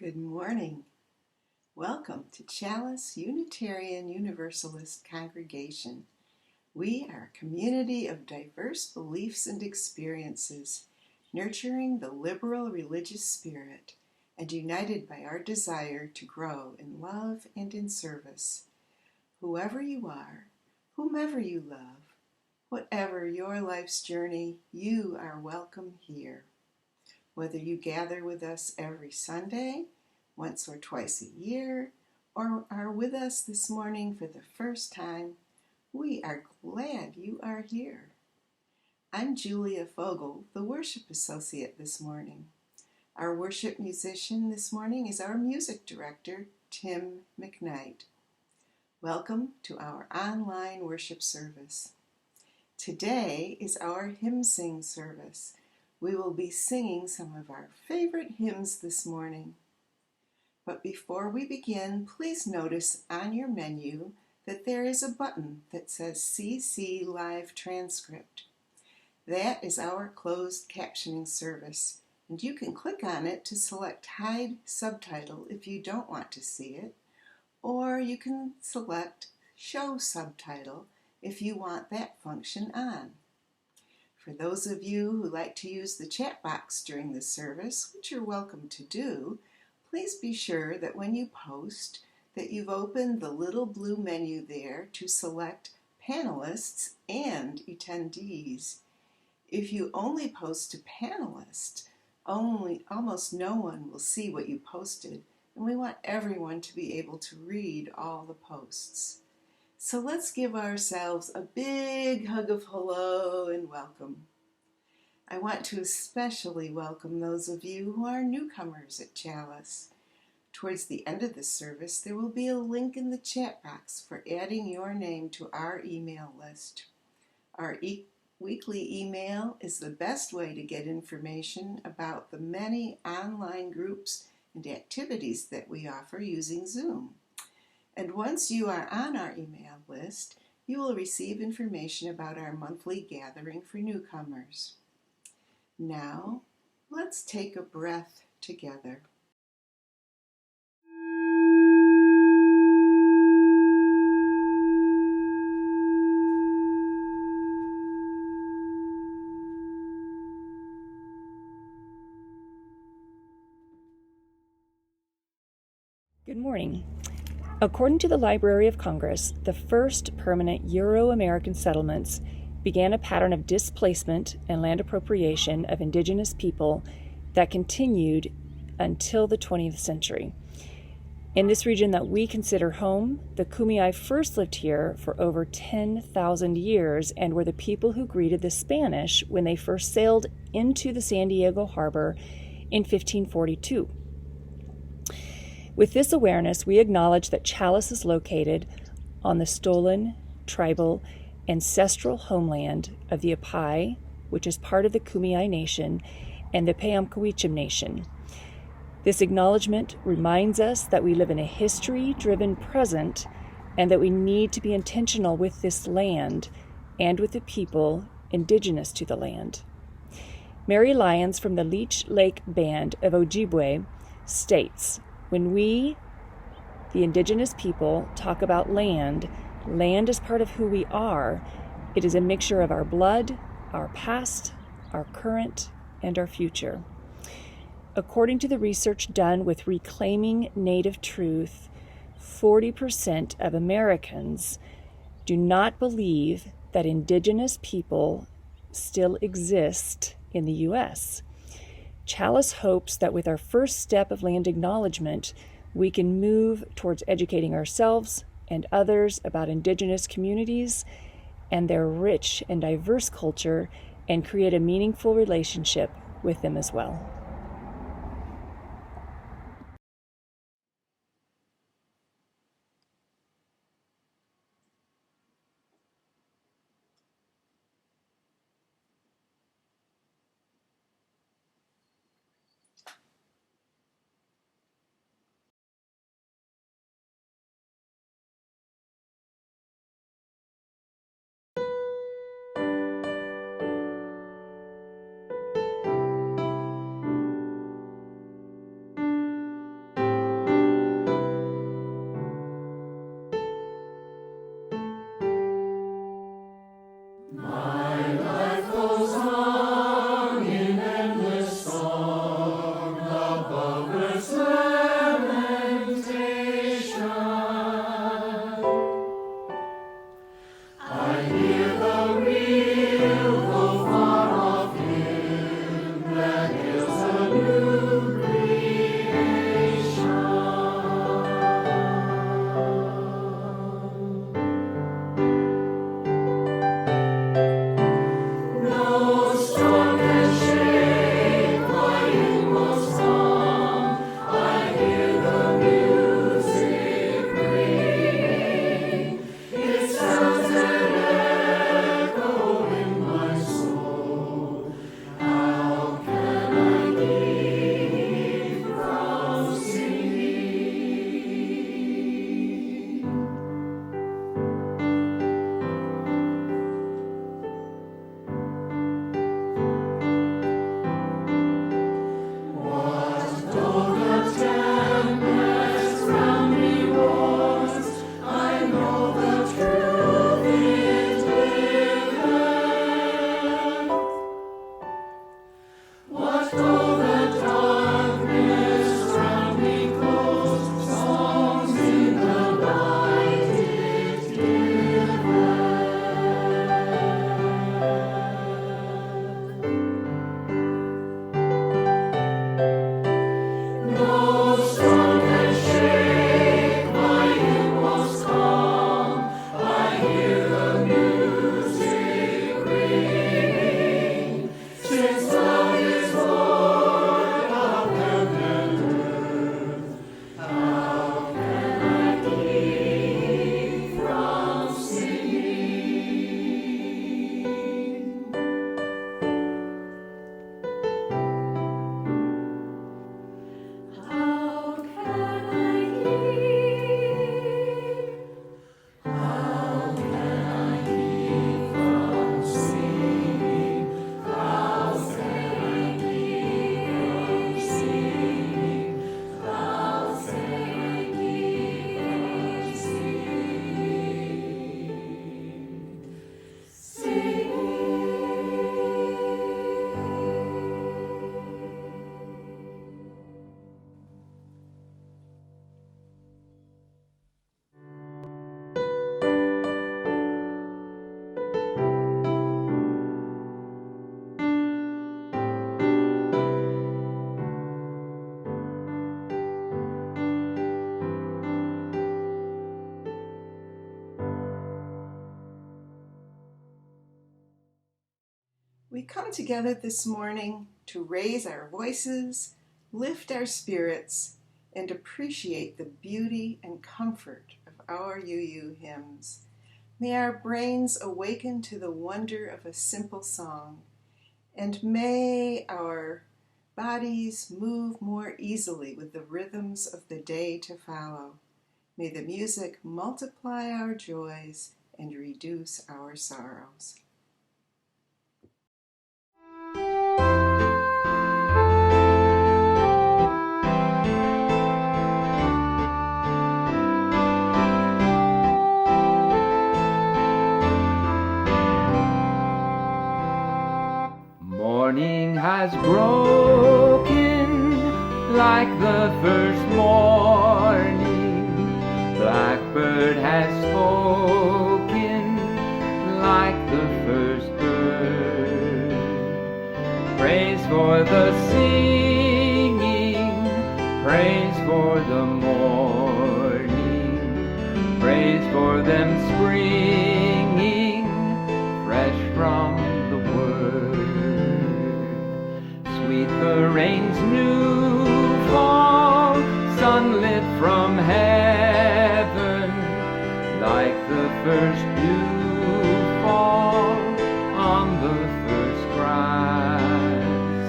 Good morning. Welcome to Chalice Unitarian Universalist Congregation. We are a community of diverse beliefs and experiences, nurturing the liberal religious spirit and united by our desire to grow in love and in service. Whoever you are, whomever you love, whatever your life's journey, you are welcome here. Whether you gather with us every Sunday, once or twice a year, or are with us this morning for the first time, we are glad you are here. I'm Julia Fogel, the worship associate this morning. Our worship musician this morning is our music director, Tim McKnight. Welcome to our online worship service. Today is our hymn sing service. We will be singing some of our favorite hymns this morning. But before we begin, please notice on your menu that there is a button that says CC Live Transcript. That is our closed captioning service, and you can click on it to select Hide Subtitle if you don't want to see it, or you can select Show Subtitle if you want that function on. For those of you who like to use the chat box during the service, which you're welcome to do, please be sure that when you post that you've opened the little blue menu there to select panelists and attendees. If you only post to panelists, almost no one will see what you posted, and we want everyone to be able to read all the posts. So let's give ourselves a big hug of hello and welcome. I want to especially welcome those of you who are newcomers at Chalice. Towards the end of the service, there will be a link in the chat box for adding your name to our email list. Our weekly email is the best way to get information about the many online groups and activities that we offer using Zoom. And once you are on our email list, you will receive information about our monthly gathering for newcomers. Now, let's take a breath together. Good morning. According to the Library of Congress, the first permanent Euro-American settlements began a pattern of displacement and land appropriation of indigenous people that continued until the 20th century. In this region that we consider home, the Kumeyaay first lived here for over 10,000 years and were the people who greeted the Spanish when they first sailed into the San Diego harbor in 1542. With this awareness, we acknowledge that Chalice is located on the stolen, tribal, ancestral homeland of the Apai, which is part of the Kumeyaay Nation, and the Payamkawichem Nation. This acknowledgement reminds us that we live in a history-driven present and that we need to be intentional with this land and with the people indigenous to the land. Mary Lyons from the Leech Lake Band of Ojibwe states, "When we, the indigenous people, talk about land is part of who we are. It is a mixture of our blood, our past, our current, and our future." According to the research done with Reclaiming Native Truth, 40% of Americans do not believe that indigenous people still exist in the U.S. Chalice hopes that with our first step of land acknowledgement, we can move towards educating ourselves and others about indigenous communities and their rich and diverse culture and create a meaningful relationship with them as well. We come together this morning to raise our voices, lift our spirits, and appreciate the beauty and comfort of our UU hymns. May our brains awaken to the wonder of a simple song, and may our bodies move more easily with the rhythms of the day to follow. May the music multiply our joys and reduce our sorrows. Morning has broken like the first morning. Blackbird has spoken like the first bird. Praise for the singing, praise for the morning, praise for them springing fresh from the word. Sweet the rain's new fall, sunlit from heaven, like the first dew fall on the first grass.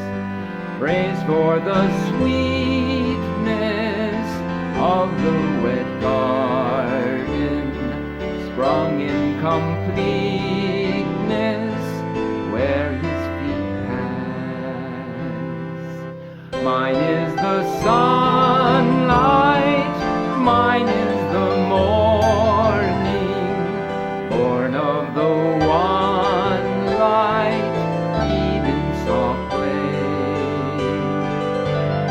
Praise for the sweetness of the wet garden, sprung in completeness where his feet pass. Mine is the sunlight, mine is the morning, born of the one light, even soft flame.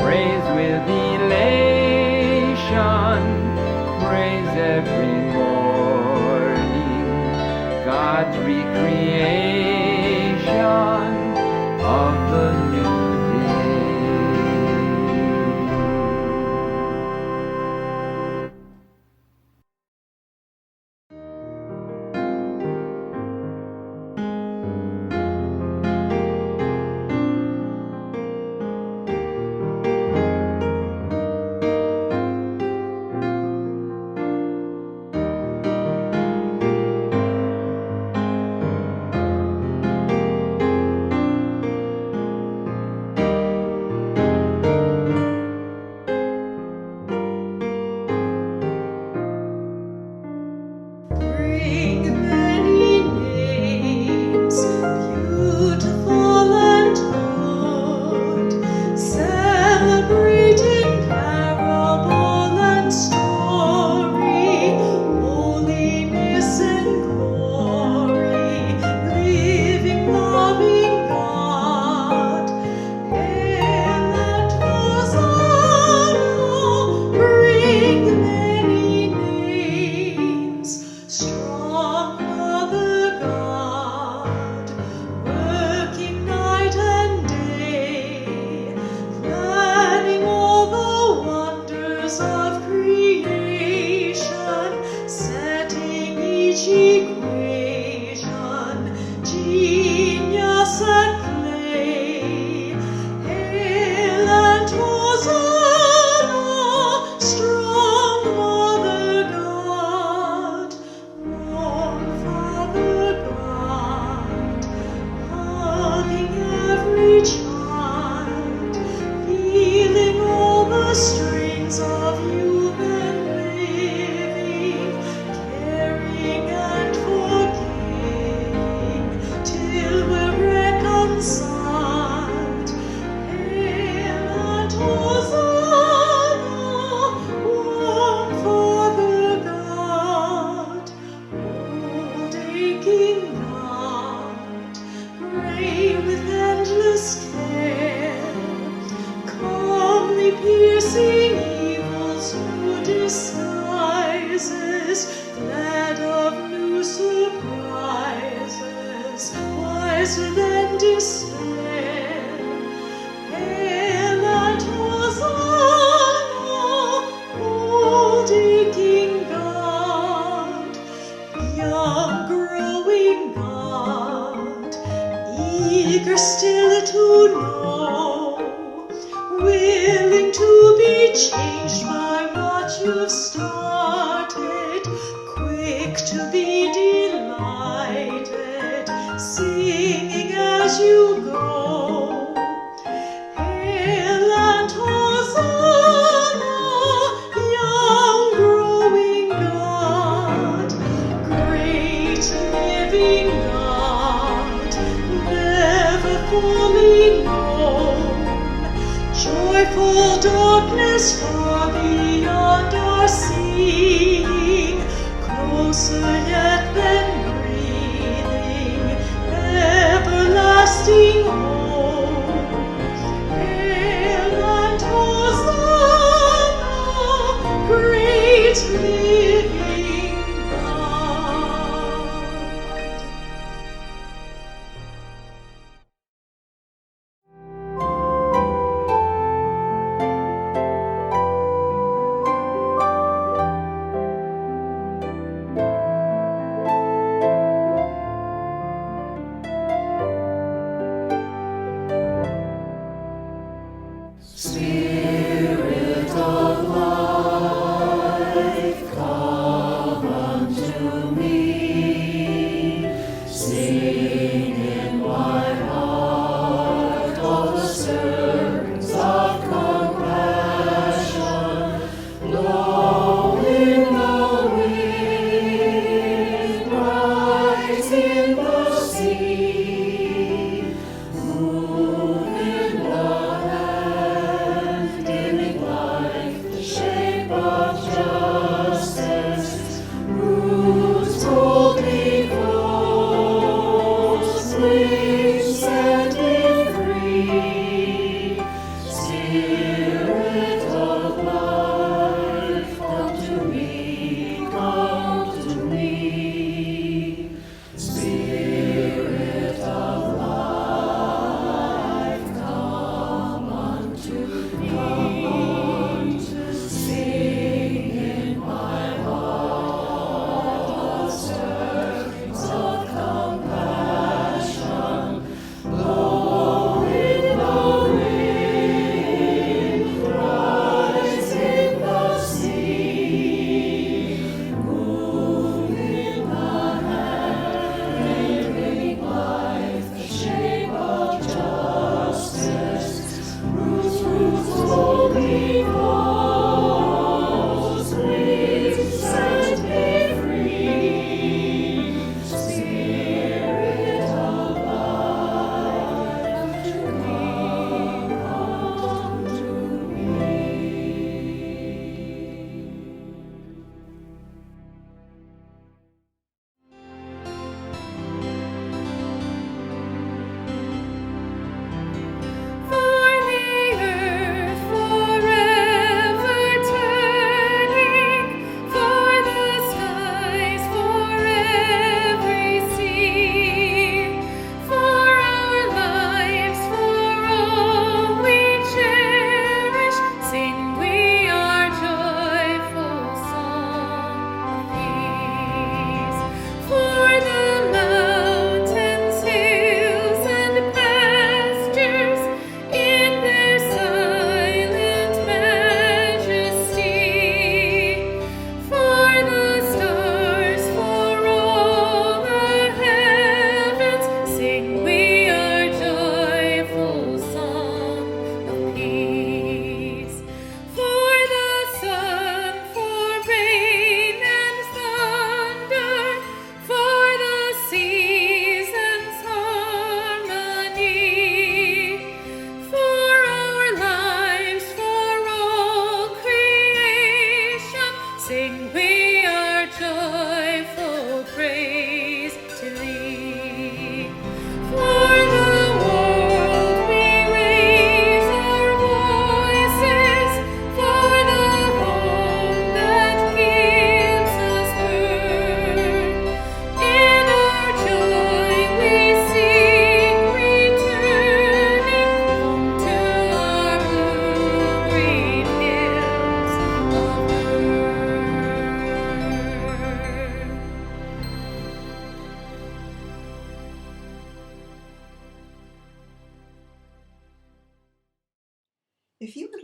Praise with elation, praise every morning, God's recreation of the new day. be changed by what you've started, quick to be delighted, singing as you go. Hail and Hosanna, young growing God, great living God, never fully known. Joyful darkness far beyond our seeing, closer yet than breathing, everlasting hope. Hail and Hosanna, great living God.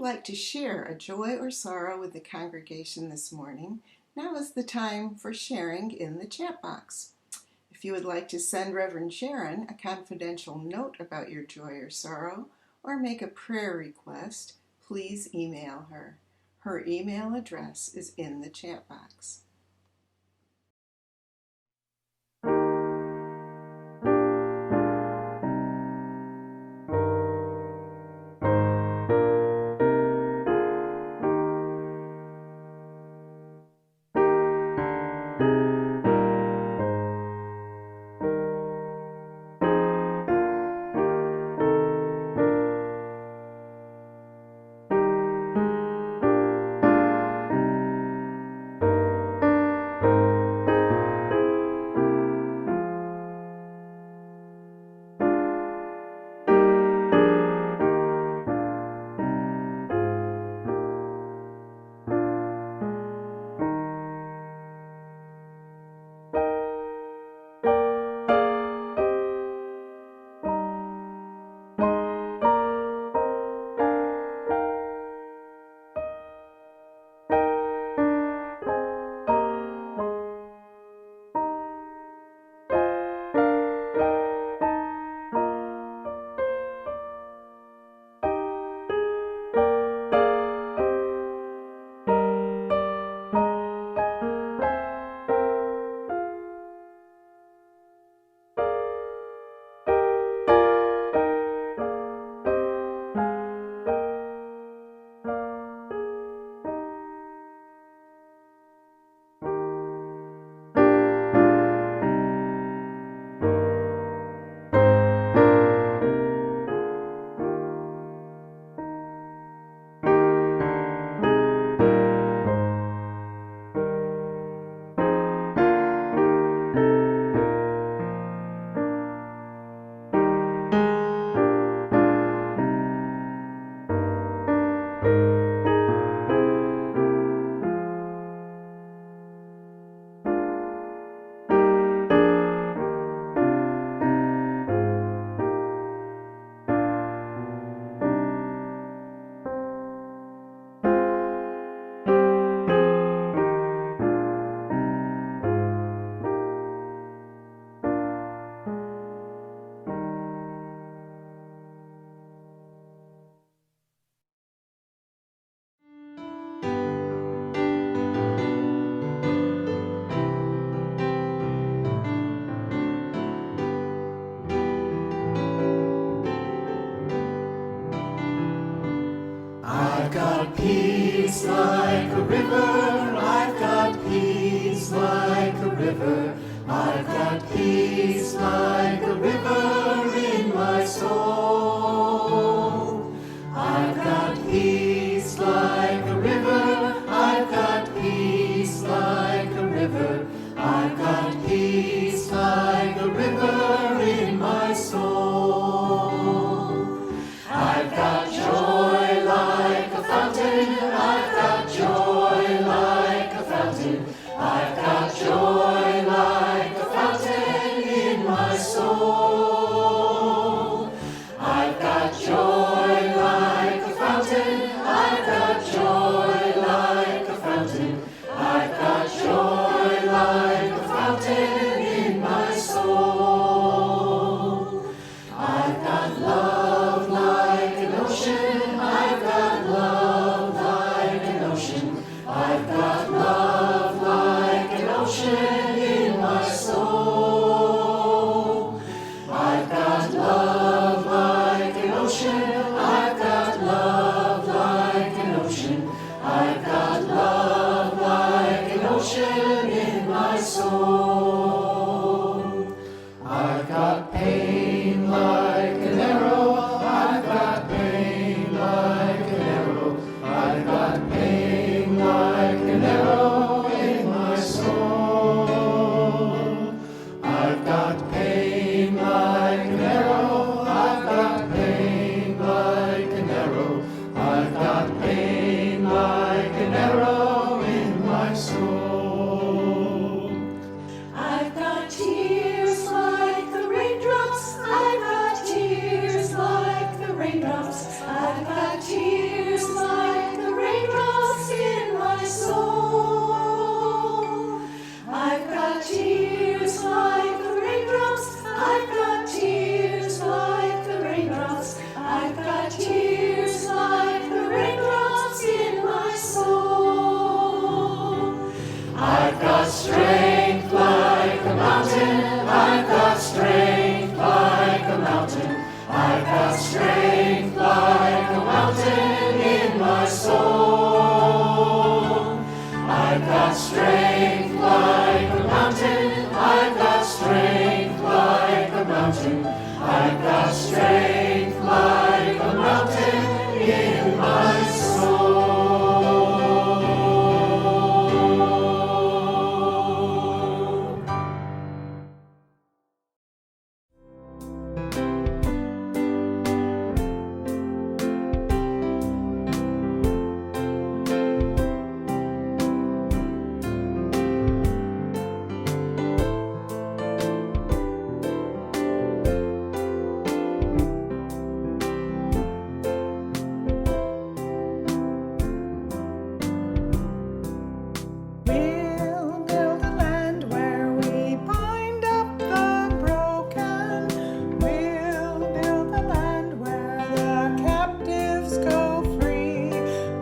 like to share a joy or sorrow with the congregation this morning, now is the time for sharing in the chat box. If you would like to send Reverend Sharon a confidential note about your joy or sorrow, or make a prayer request, please email her. Her email address is in the chat box. I've got peace like a river, I've got peace like a river, I've got peace like a river in my soul. I've got peace like a river, I've got peace like a river, I've got peace like a river in my soul. I've got joy like a fountain, I've got joy like a fountain, I've got joy like a fountain in my soul. I've got joy like a fountain, I've got joy like a fountain, I've got joy like a fountain in my soul. I've got love like an ocean, I've got love like an ocean, I've got love like an ocean in my soul. I've got love like an ocean, I've got love like an ocean, I've got love like an ocean in my soul. I've got pain like an arrow, I've got pain like an arrow, I've got pain like an arrow in my soul. I've got pain like an arrow, I've got pain like an arrow, I've got pain like an arrow in my soul. got strength like a mountain. I've got strength like a mountain. I've got strength like a mountain in my soul. I've got strength like a mountain. I've got strength like a mountain. I've got strength like a mountain in my soul. We'll build a land where we bind up the broken. We'll build a land where the captives go free,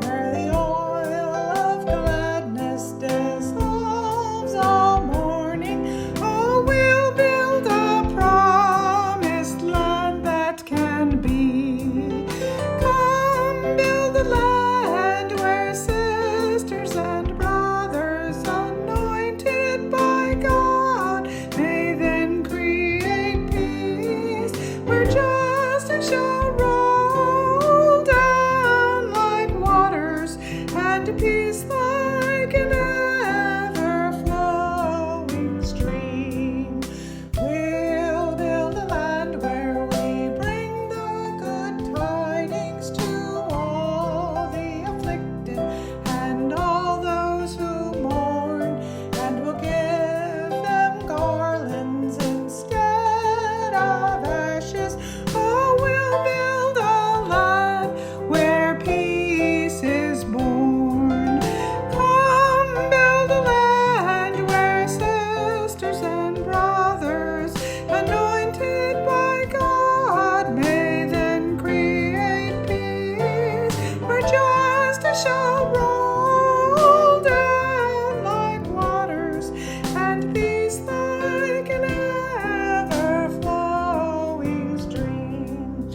where the oil of gladness dissolves all mourning. Oh, we'll build a promised land that can be. Come build a land where sisters and brothers anointed by God may then create peace, where justice shall roll down like waters, and peace like an ever-flowing stream. We'll build a land where we bring the good tidings to all the afflicted and all those who mourn, and we'll give them garlands instead of ashes. Oh, we'll build a land where peace is born. Come build a land where sisters and brothers anointed by God may then create peace, where justice shall roll down like waters, and peace like an ever-flowing stream.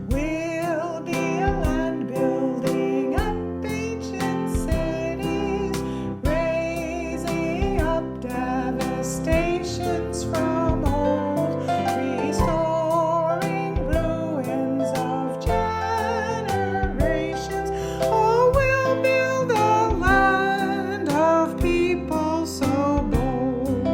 We'll be a land building up ancient cities, raising up devastations from old, restoring ruins of generations. Oh, we'll build a land of people so bold.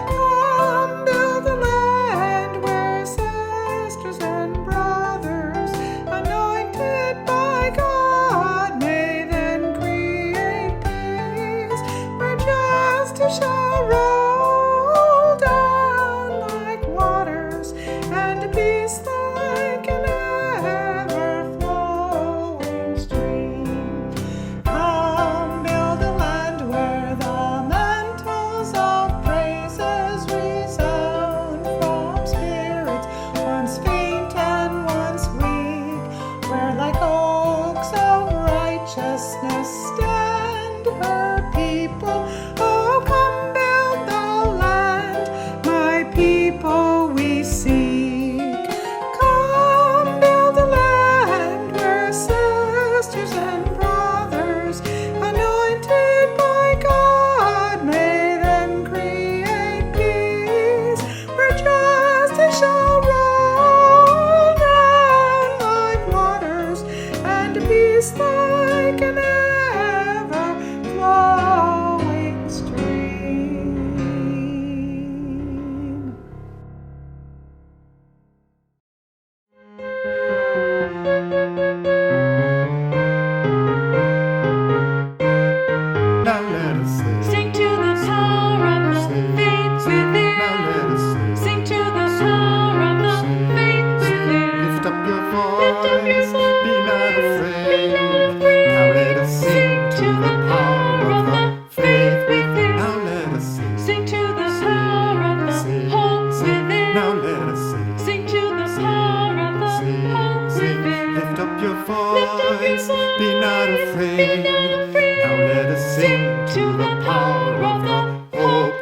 Come build a land where sisters and brothers anointed by God may then create peace, where justice shall roll down like waters, and peace like an ever-flowing stream. Come build a land where the mantles of praises resound from spirits once faint and once weak, where like oaks of righteousness stand her people. Oh, come build the land, my people we seek. Come build a land where sisters and brothers anointed by God may then create peace, where justice shall roll down like waters, and peace like an ever-flowing stream. Now let us sing. Sing to the power of the faith within. Now let us sing. Sing to the power of the faith within. Lift up your Lift up your voice. voice. Be not Be afraid. not afraid. Now let us sing to the power of the faith within. within. Now let us sing. Sing to the power of the Sing, hope sing. within. Now let us sing. Sing to the power of the hope within. Lift up your Lift up your voice. Be not voice. afraid. Be not afraid. Now let us sing to the power of the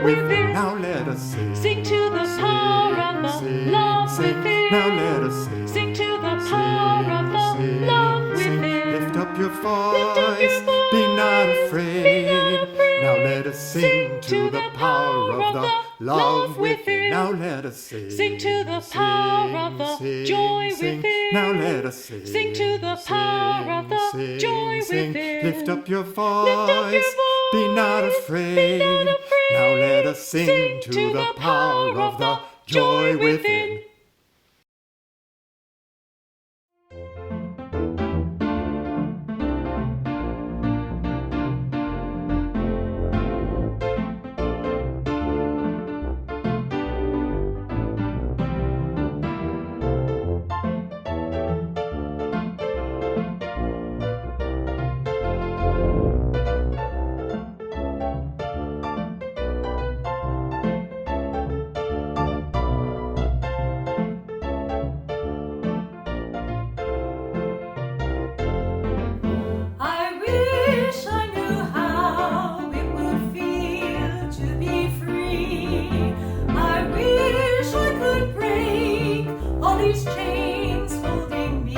within. Now let us sing. Sing to the power of the Sing, love sing. within. Now let us sing. Sing to the power of the love within. Lift up your Lift up your voice, be not voice, afraid. be not afraid. Now let us sing to the power of the love within. Now let us sing. Sing to the power of the joy within. Now let us sing. Sing to the power of the joy within. Lift up your Lift up your voice, be not voice, afraid. be not afraid. Now let us sing to the power of the joy within. I wish I knew how it would feel to be free. I wish I could break all these chains holding me.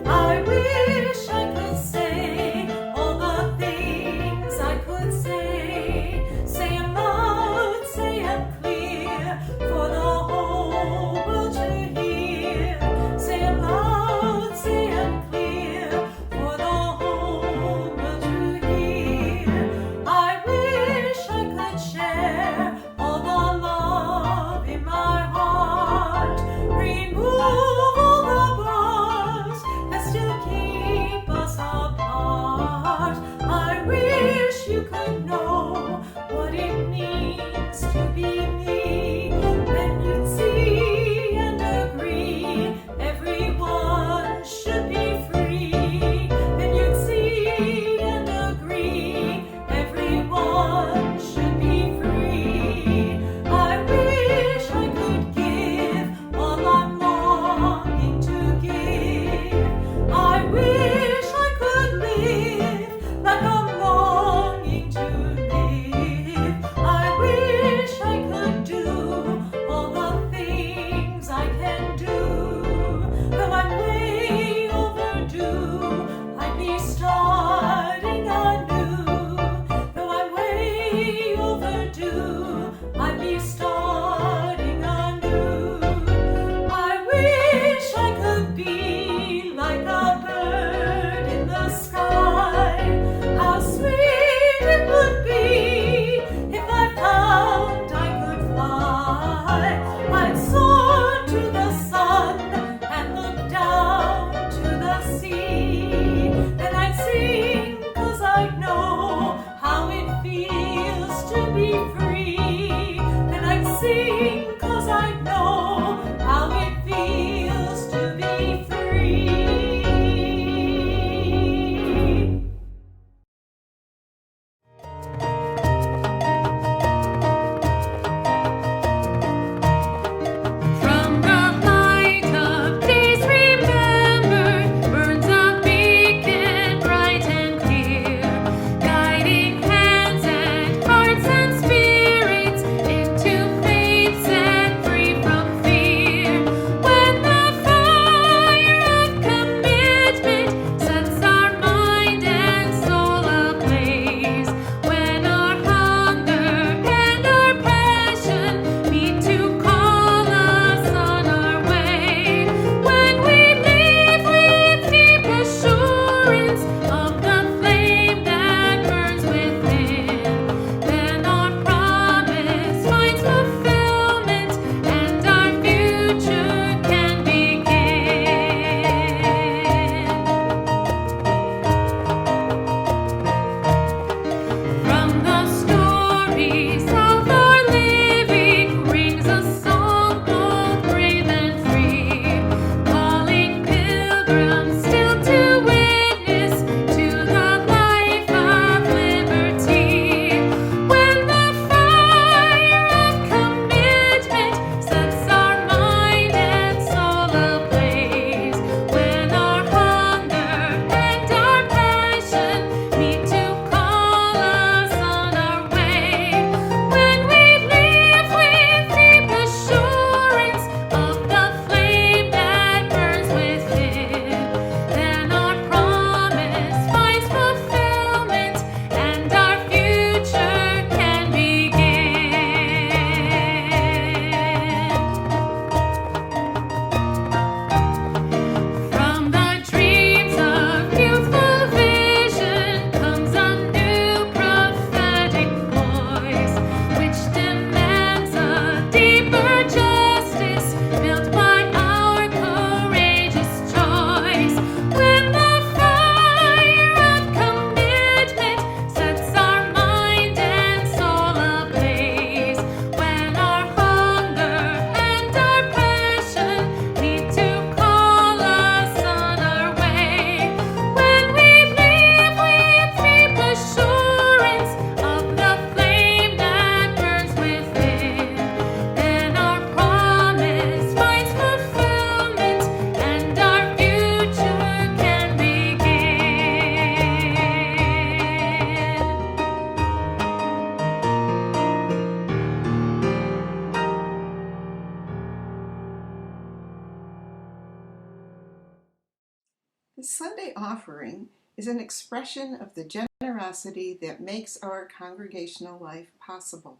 I wish I could say all the things I could say 'em loud, say 'em clear, for the whole world to hear. Say 'em loud, say 'em clear, for the whole world to hear. I wish I could share all the love in my heart, remove all the bars that still keep us apart. I wish you could know what it means to be me. Then you'd see and agree everyone should be free. Then you'd see and agree everyone should be free. I wish I could give all I'm longing to give. I wish I could live like I'm longing to Every offering is an expression of the generosity that makes our congregational life possible.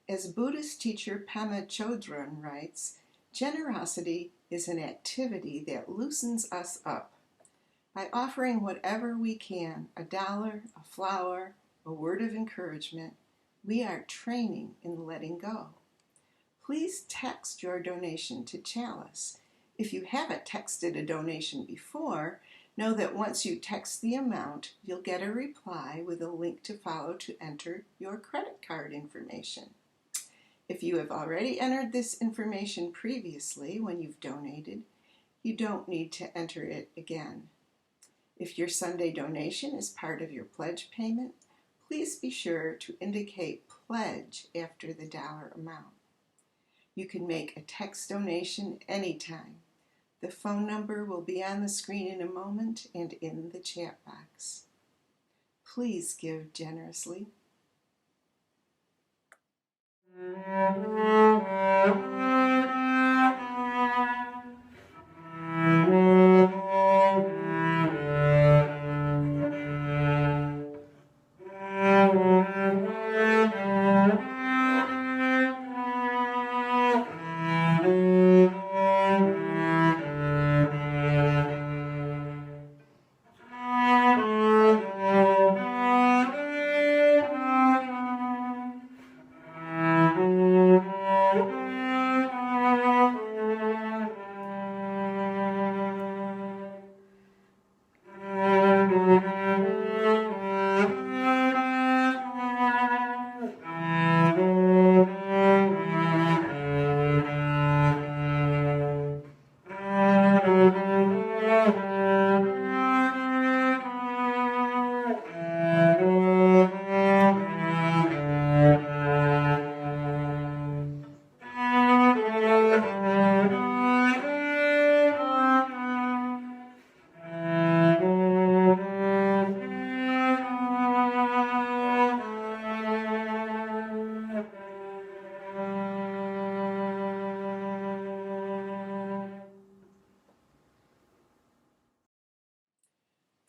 As Buddhist teacher Pema Chodron writes, generosity is an activity that loosens us up. By offering whatever we can, $1, a flower, a word of encouragement, we are training in letting go. Please text your donation to Chalice. If you haven't texted a donation before, know that once you text the amount, you'll get a reply with a link to follow to enter your credit card information. If you have already entered this information previously when you've donated, you don't need to enter it again. If your Sunday donation is part of your pledge payment, please be sure to indicate pledge after the dollar amount. You can make a text donation anytime. The phone number will be on the screen in a moment and in the chat box. Please give generously.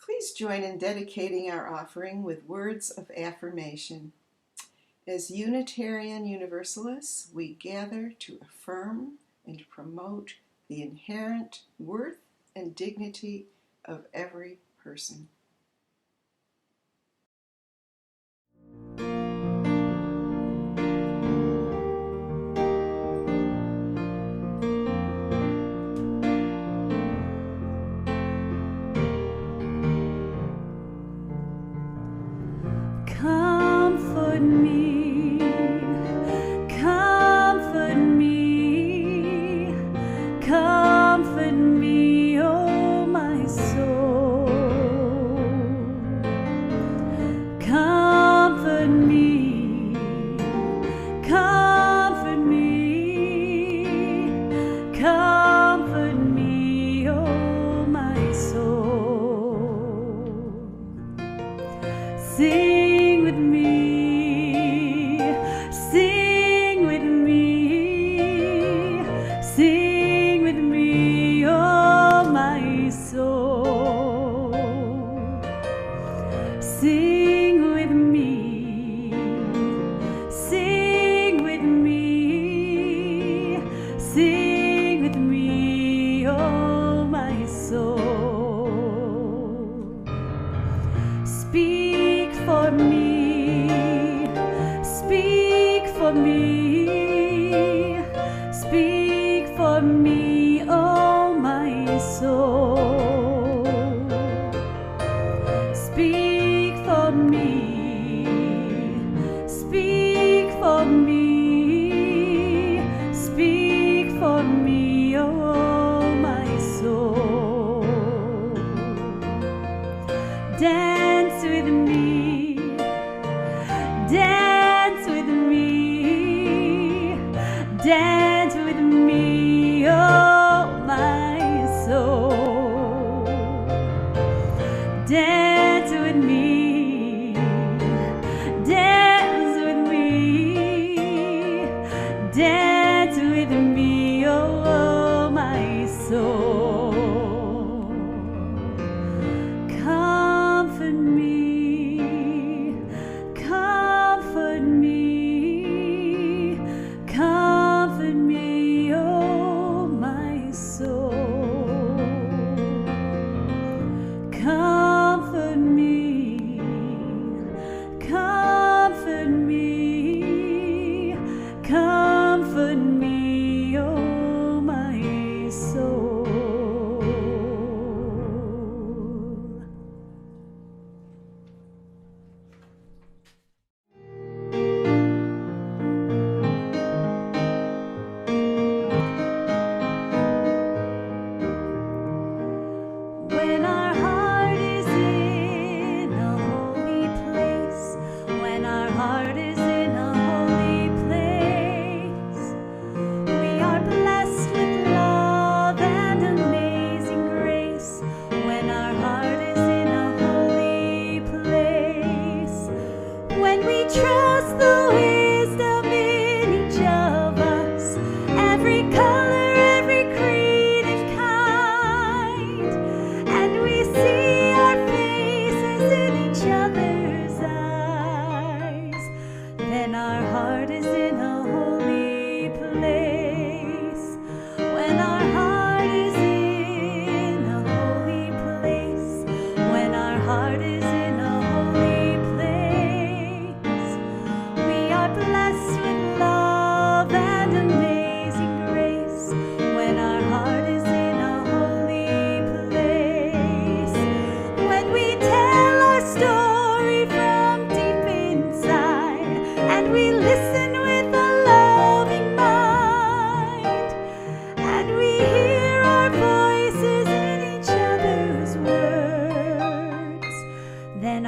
Please join in dedicating our offering with words of affirmation. As Unitarian Universalists, we gather to affirm and promote the inherent worth and dignity of every person. Comfort me, comfort me, comfort me, oh my soul. Comfort me, comfort me, comfort me, oh my soul. Sing with me, sing with me, sing with me, oh my soul. Sing with me, sing with me, sing with me, oh my soul. Speak for me, speak for me, speak for me, oh my soul. Speak for me, speak for me, speak for me, oh my soul. Dance with me, dance with me, dance with me, oh my soul. Dance with me, dance with me, dance with me, oh my soul.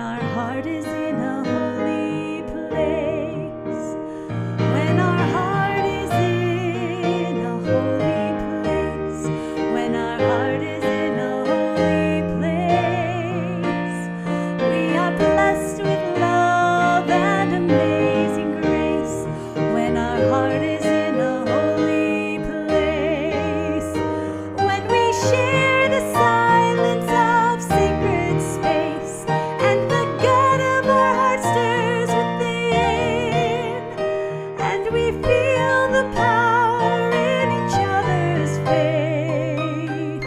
our heart is in a holy place, when our heart is in a holy place, when our heart is in a holy place, we are blessed with love and amazing grace, when our heart is in a holy place, when we share the silence of sacred space, and the God of our heart stirs within, and we feel the power in each other's faith,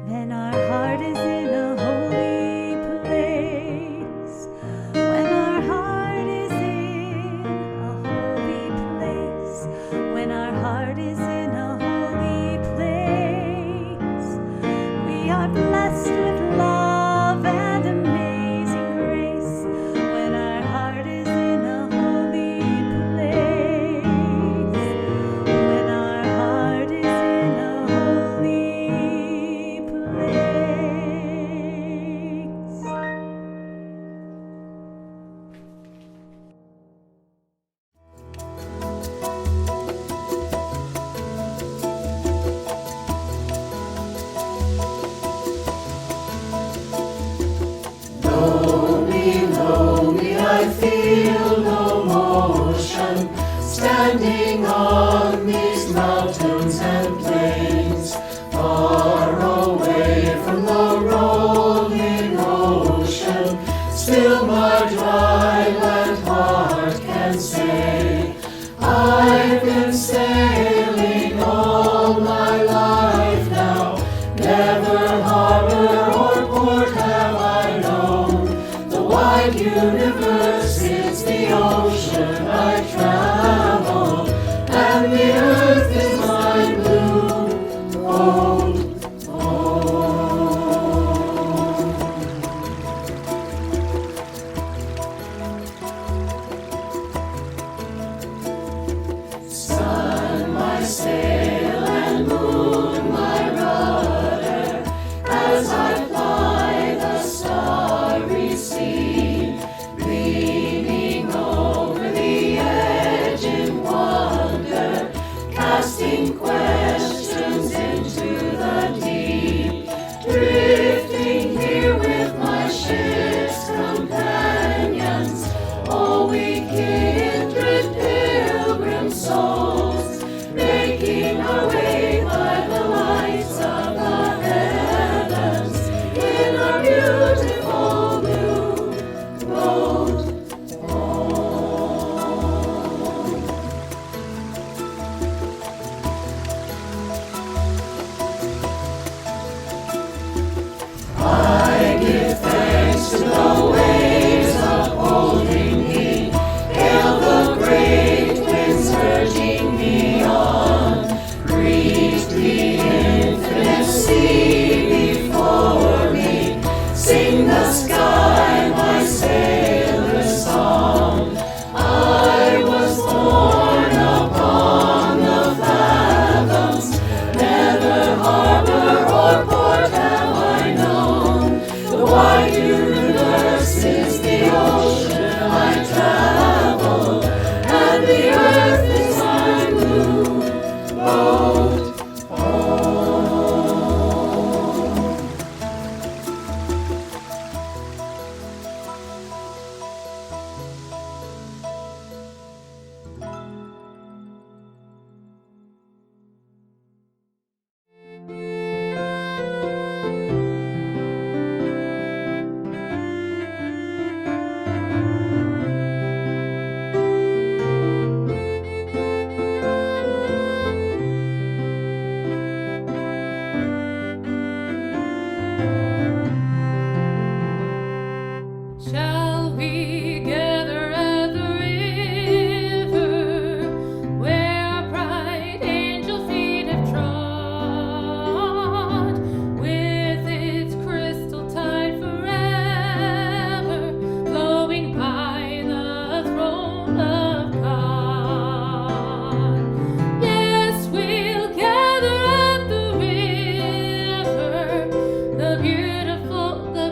then our heart is in a holy place, when our heart is in a holy place, when our heart is in a holy place, we are blessed with love and amazing grace, when our heart is in a holy place, when our heart is in a holy place. Lonely, I feel no motion, standing on these mountains and plains, far away from the rolling ocean. Still my dry land heart can say, I've been sailing all my life now, never harbor or port have I known. The wide universe is the ocean I travel, and the earth is my blue old home. Sun, my sail, and moon, my rudder, as I fly the starry sea, leaning over the edge in wonder, casting questions into the deep, drifting here with my ship's companions, all we kindred pilgrim souls, making our way by the lights of the heavens in our beautiful new boat home. I give thanks to the waves upholding me, hail the great winds urging me on, greet the infinite sea before me, sing the sky my sailor's song. I was born upon the fathoms, never harbor or port have I known. The wide universe is the ocean I travel, and the earth is my blue boat home. Shall we gather at the river, where our bright angel feet have trod, with its crystal tide forever flowing by the throne of God? Yes, we'll gather at the river, the beautiful river.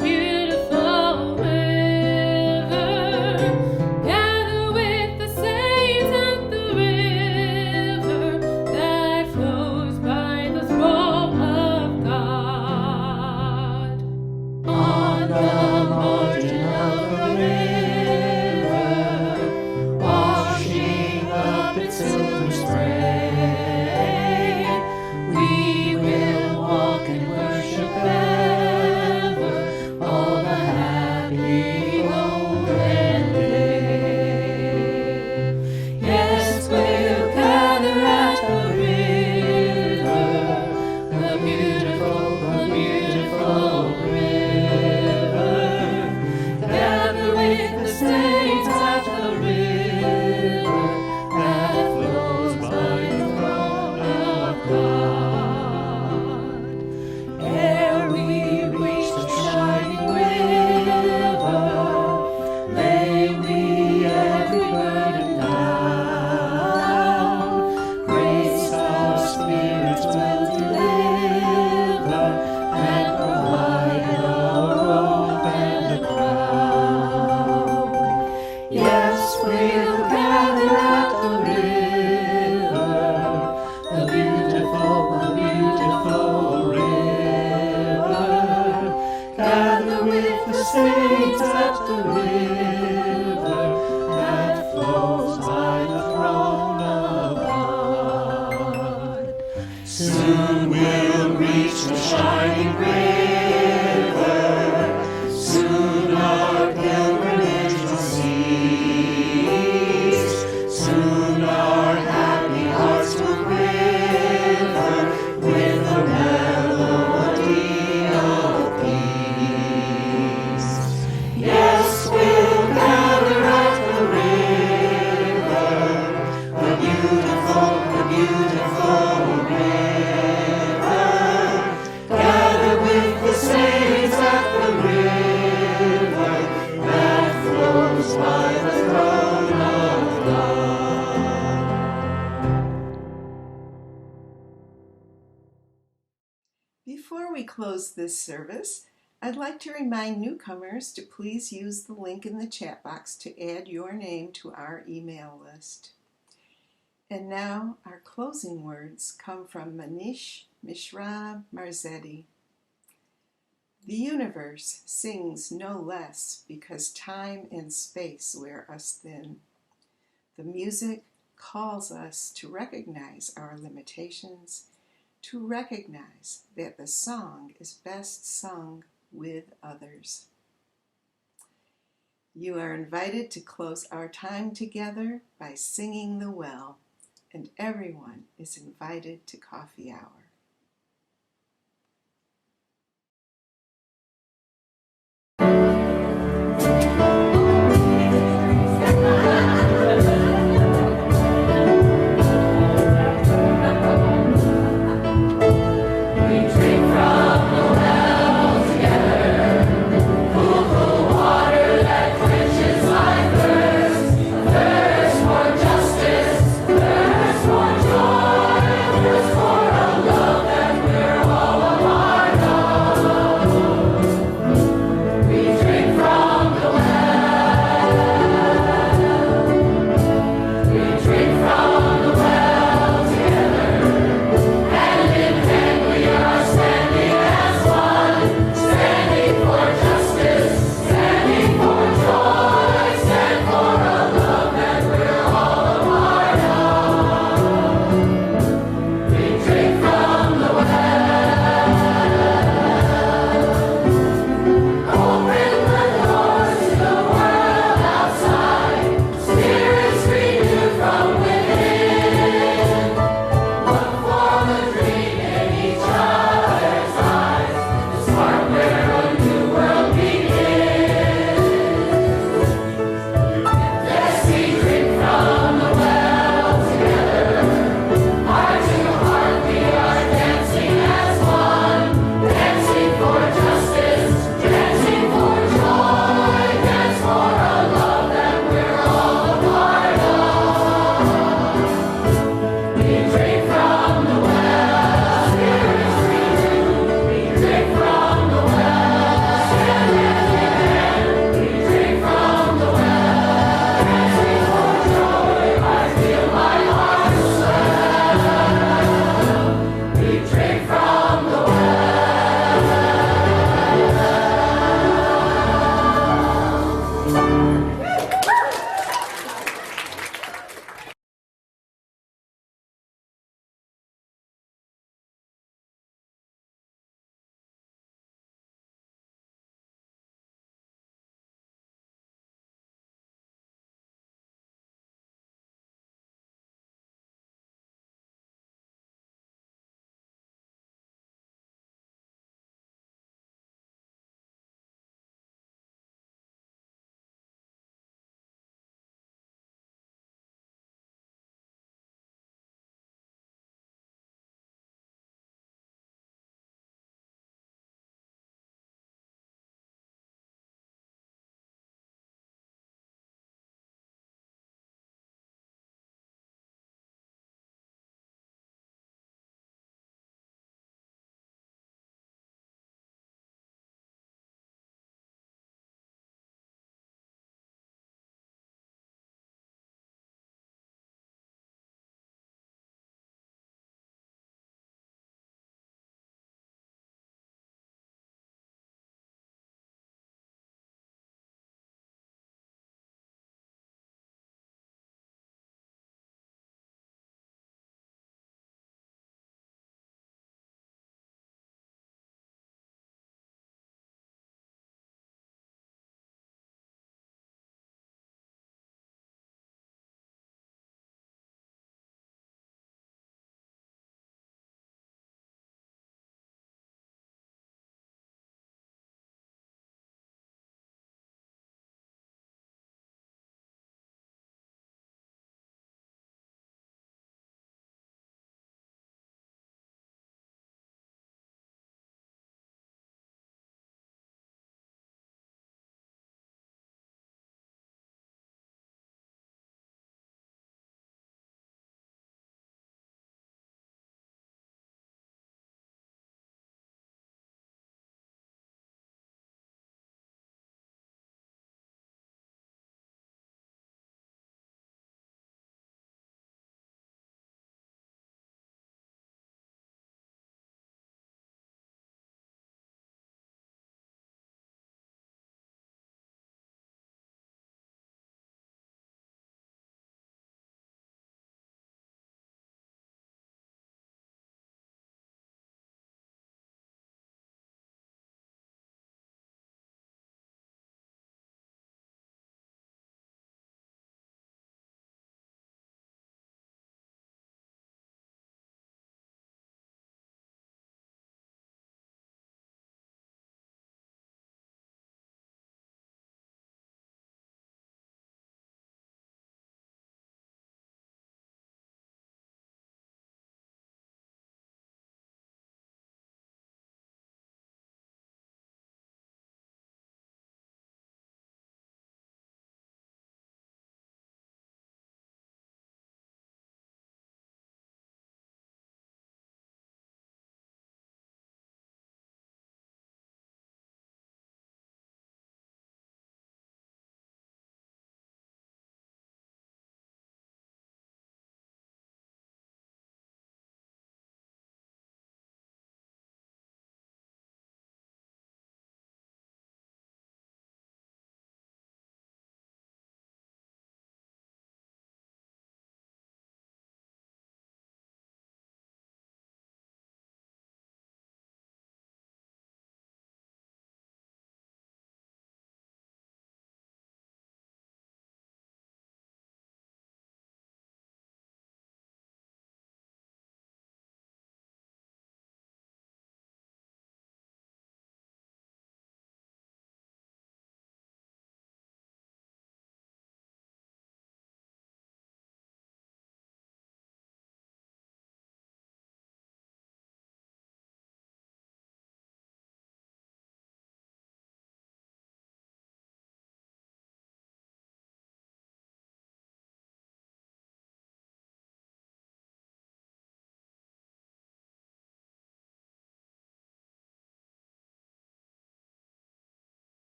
house by the throne of God. Before we close this service, I'd like to remind newcomers to please use the link in the chat box to add your name to our email list. And now our closing words come from Manish Mishra Marzetti. The universe sings no less because time and space wear us thin. The music calls us to recognize our limitations, to recognize that the song is best sung with others. You are invited to close our time together by singing the well, and everyone is invited to coffee hour.